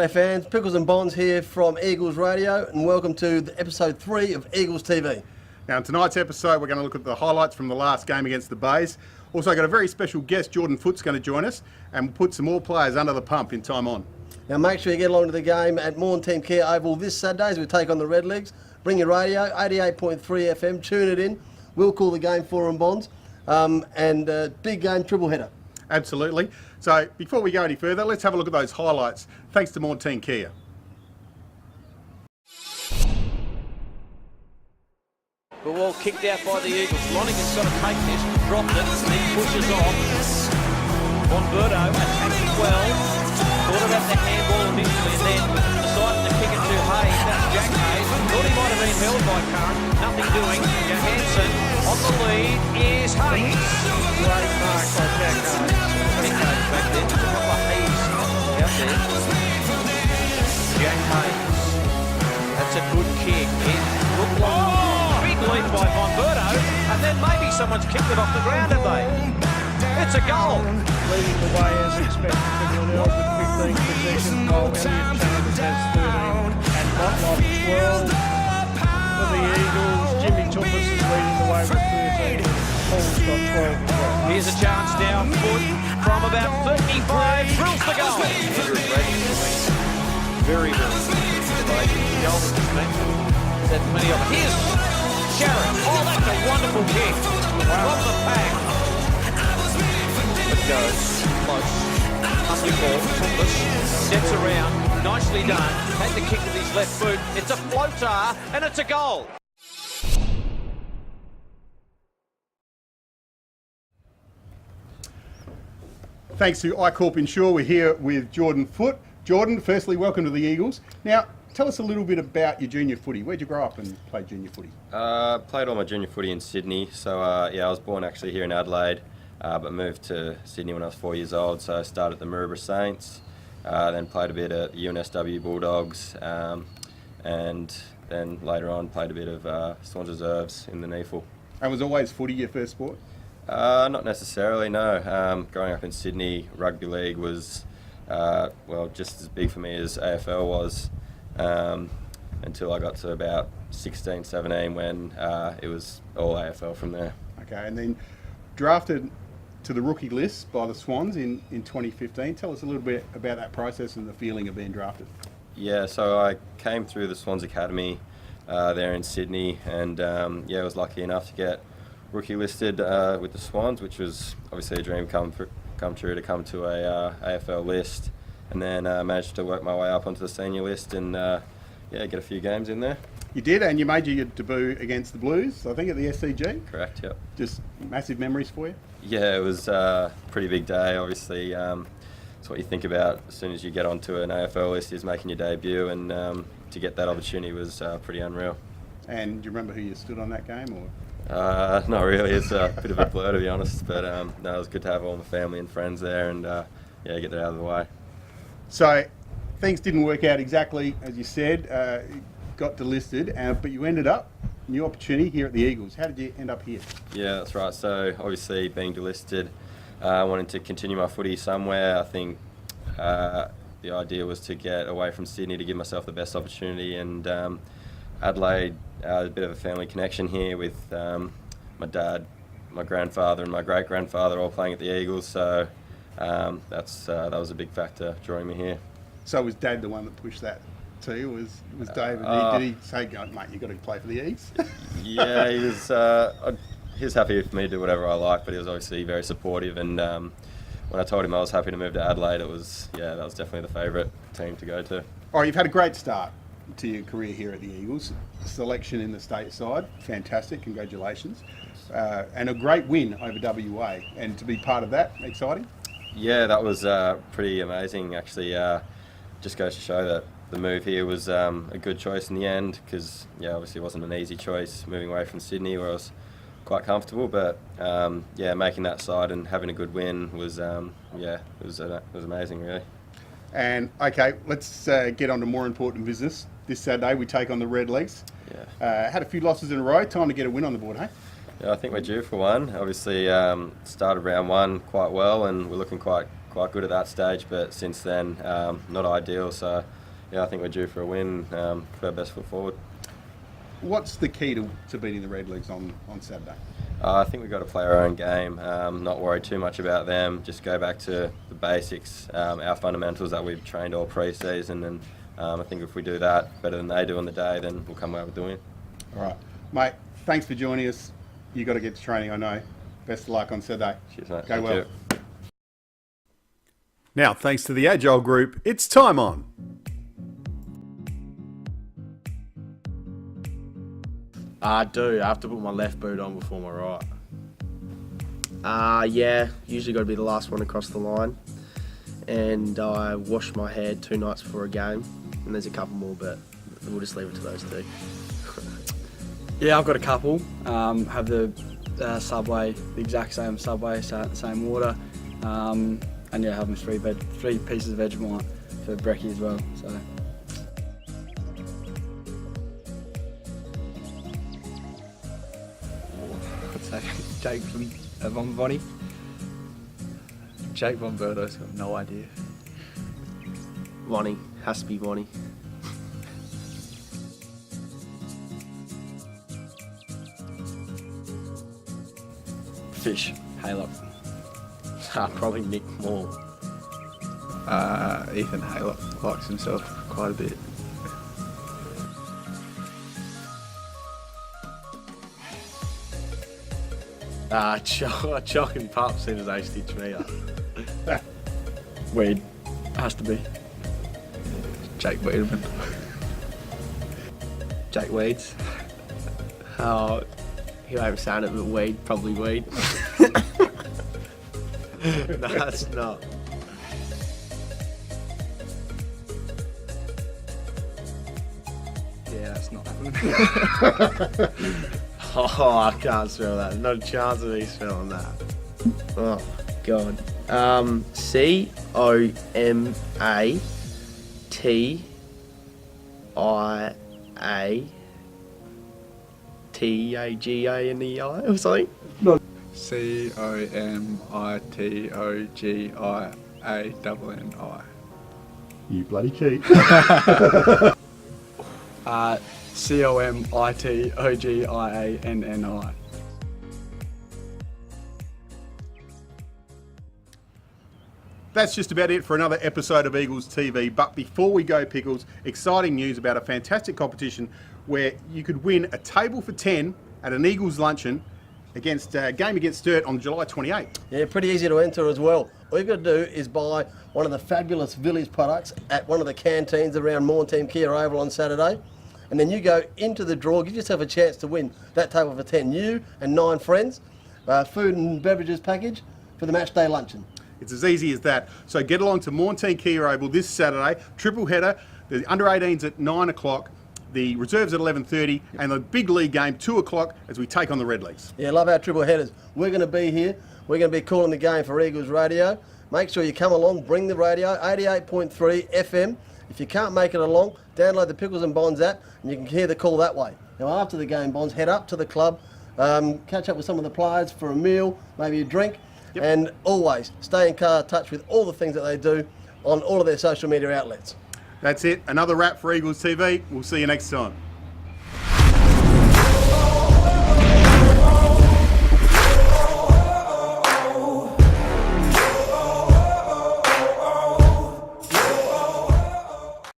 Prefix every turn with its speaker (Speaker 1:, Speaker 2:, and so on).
Speaker 1: G'day fans, Pickles and Bonz here from Eagles Radio, and welcome to the episode 3 of Eagles TV.
Speaker 2: Now in tonight's episode we're going to look at the highlights from the last game against the Bays. Also got a very special guest, Jordan Foote's going to join us, and we'll put some more players under the pump in time on.
Speaker 1: Now make sure you get along to the game at Morn Team Care Oval this Saturday as we take on the Redlegs. Bring your radio, 88.3 FM, tune it in. We'll call the game for them, Bonz, and big game, triple header.
Speaker 2: Absolutely. So before we go any further, let's have a look at those highlights. Thanks to Morn Team Care.
Speaker 3: The ball kicked out by the Eagles. Lonergan's got to take this, dropped it, then pushes off. Bonberto attacking well. Thought about the handball initially and then decided to kick it to Hayes. That's Jack Hayes. Thought he might have been held by Curran. Nothing doing. Johansson on the lead is Hayes. Great mark by Jack Hayes. Back there, just a couple of Hayes out there. Jack Hayes. That's a good kick. It looked like big lead by Bonberto, and then maybe someone's kicked it off the ground, have they? It's a goal.
Speaker 4: Leading the way as expected to Vili with 15 possession, while Elliot Chambers has 13, and Motlop 12. For the Eagles, Jimmy Tuppus is leading the way with 13. Paul's got 12 as well.
Speaker 3: Here's a chance now. Foote from about 35 drills the goal. Andrew Brady very good. Goal that was mentioned. Had many of them. Here's Sharon. Oh, that's a wonderful kick from the pack. It goes close. Under ball. Tuppus steps around. Nicely done. Had the kick with his left foot. It's a floater and it's a goal.
Speaker 2: Thanks to iCorp Insure, we're here with Jordan Foote. Jordan, firstly, welcome to the Eagles. Now, tell us a little bit about your junior footy. Where'd you grow up and play junior footy?
Speaker 5: Played all my junior footy in Sydney. So, I was born actually here in Adelaide, but moved to Sydney when I was 4 years old. So I started at the Maroubra Saints, then played a bit at the UNSW Bulldogs, and then later on played a bit of Swans Reserves in the NEAFL.
Speaker 2: And was always footy your first sport?
Speaker 5: Not necessarily, no. Growing up in Sydney, rugby league was, just as big for me as AFL was, until I got to about 16, 17 when it was all AFL from there.
Speaker 2: Okay, and then drafted to the rookie list by the Swans in 2015. Tell us a little bit about that process and the feeling of being drafted.
Speaker 5: Yeah, so I came through the Swans Academy there in Sydney, and was lucky enough to get rookie listed with the Swans, which was obviously a dream come true to come to a AFL list, and then managed to work my way up onto the senior list and get a few games in there.
Speaker 2: You did, and you made your debut against the Blues, I think, at the SCG.
Speaker 5: Correct, yep.
Speaker 2: Just massive memories for you?
Speaker 5: Yeah, it was a pretty big day, obviously. It's what you think about as soon as you get onto an AFL list, is making your debut, and to get that opportunity was pretty unreal.
Speaker 2: And do you remember who you stood on that game? Or?
Speaker 5: Not really. It's a bit of a blur, to be honest. But no, it was good to have all my family and friends there, and get that out of the way.
Speaker 2: So things didn't work out exactly as you said. Got delisted, but you ended up new opportunity here at the Eagles. How did you end up here?
Speaker 5: Yeah, that's right. So obviously being delisted, wanting to continue my footy somewhere. I think the idea was to get away from Sydney to give myself the best opportunity, and Adelaide, a bit of a family connection here with my dad, my grandfather and my great-grandfather all playing at the Eagles, so that was a big factor drawing me here.
Speaker 2: So was Dad the one that pushed that to you? Was Dave, did he say, mate, you've got to play for the Eagles?
Speaker 5: Yeah, he was happy for me to do whatever I like, but he was obviously very supportive, and when I told him I was happy to move to Adelaide, that was definitely the favourite team to go to.
Speaker 2: All right, you've had a great start to your career here at the Eagles. Selection in the state side, fantastic, congratulations. And a great win over WA, and to be part of that, exciting?
Speaker 5: Yeah, that was pretty amazing actually. Just goes to show that the move here was a good choice in the end, because obviously it wasn't an easy choice moving away from Sydney where I was quite comfortable, but making that side and having a good win was it was amazing really.
Speaker 2: And okay, let's get on to more important business. This Saturday we take on the Redlegs.
Speaker 5: Yeah.
Speaker 2: Had a few losses in a row. Time to get a win on the board, hey?
Speaker 5: Yeah, I think we're due for one. Obviously, started round one quite well, and we're looking quite quite good at that stage, but since then, not ideal. So, yeah, I think we're due for a win, put our best foot forward.
Speaker 2: What's the key to beating the Redlegs on Saturday?
Speaker 5: I think we've got to play our own game, not worry too much about them, just go back to the basics, our fundamentals that we've trained all pre-season, and I think if we do that better than they do on the day, then we'll come away with the win.
Speaker 2: All right. Mate, thanks for joining us. You've got to get to training, I know. Best of luck on Saturday.
Speaker 5: Cheers, mate.
Speaker 2: Go
Speaker 5: Thank
Speaker 2: well.
Speaker 5: you.
Speaker 2: Now, thanks to the Agile Group, it's time on.
Speaker 6: I do. I have to put my left boot on before my right. Yeah, usually got to be the last one across the line. And I wash my hair 2 nights before a game. And there's a couple more, but we'll just leave it to those 2.
Speaker 7: Yeah, I've got a couple. Have the Subway, the exact same Subway, same water. And yeah, having 3 pieces of Vegemite for brekkie as well. So.
Speaker 8: Jake Von Bonny. Jake Von Berto's got no idea.
Speaker 6: Bonnie. Has to be Bonnie.
Speaker 7: Fish. Halo.
Speaker 6: Probably Nick Moore.
Speaker 8: Ethan Haylock likes himself quite a bit.
Speaker 6: Chock and Pup soon as they stitch me up.
Speaker 7: Weed. Has to be.
Speaker 8: Jake Wiedemann.
Speaker 6: Jake Weeds. Oh, he won't sound it, but weed, probably weed. No, it's not.
Speaker 8: Yeah, that's not happening.
Speaker 6: Oh, I can't spell that. Not a chance of me spelling that. Oh, God. COMATIATAGANEI or something?
Speaker 8: COMITOGIANNI.
Speaker 2: You bloody cheat.
Speaker 7: COMITOGIANNI.
Speaker 2: That's just about it for another episode of Eagles TV. But before we go, Pickles, exciting news about a fantastic competition where you could win a table for 10 at an Eagles luncheon against a game against Sturt on July 28th.
Speaker 1: Yeah, pretty easy to enter as well. All you've got to do is buy one of the fabulous Vili's products at one of the canteens around Team Kia Oval on Saturday. And then you go into the draw, give yourself a chance to win that table for 10. You and 9 friends, food and beverages package for the match day luncheon.
Speaker 2: It's as easy as that. So get along to Team Kia Oval this Saturday, triple header, the under 18s at 9 o'clock, the reserves at 11:30, and the big league game 2 o'clock as we take on the Redlegs.
Speaker 1: Yeah, love our triple headers. We're going to be here. We're going to be calling the game for Eagles Radio. Make sure you come along, bring the radio, 88.3 FM. If you can't make it along, download the Pickles Bonz app and you can hear the call that way. Now after the game, Bonz, head up to the club, catch up with some of the players for a meal, maybe a drink, and always stay in touch with all the things that they do on all of their social media outlets.
Speaker 2: That's it. Another wrap for Eagles TV. We'll see you next time.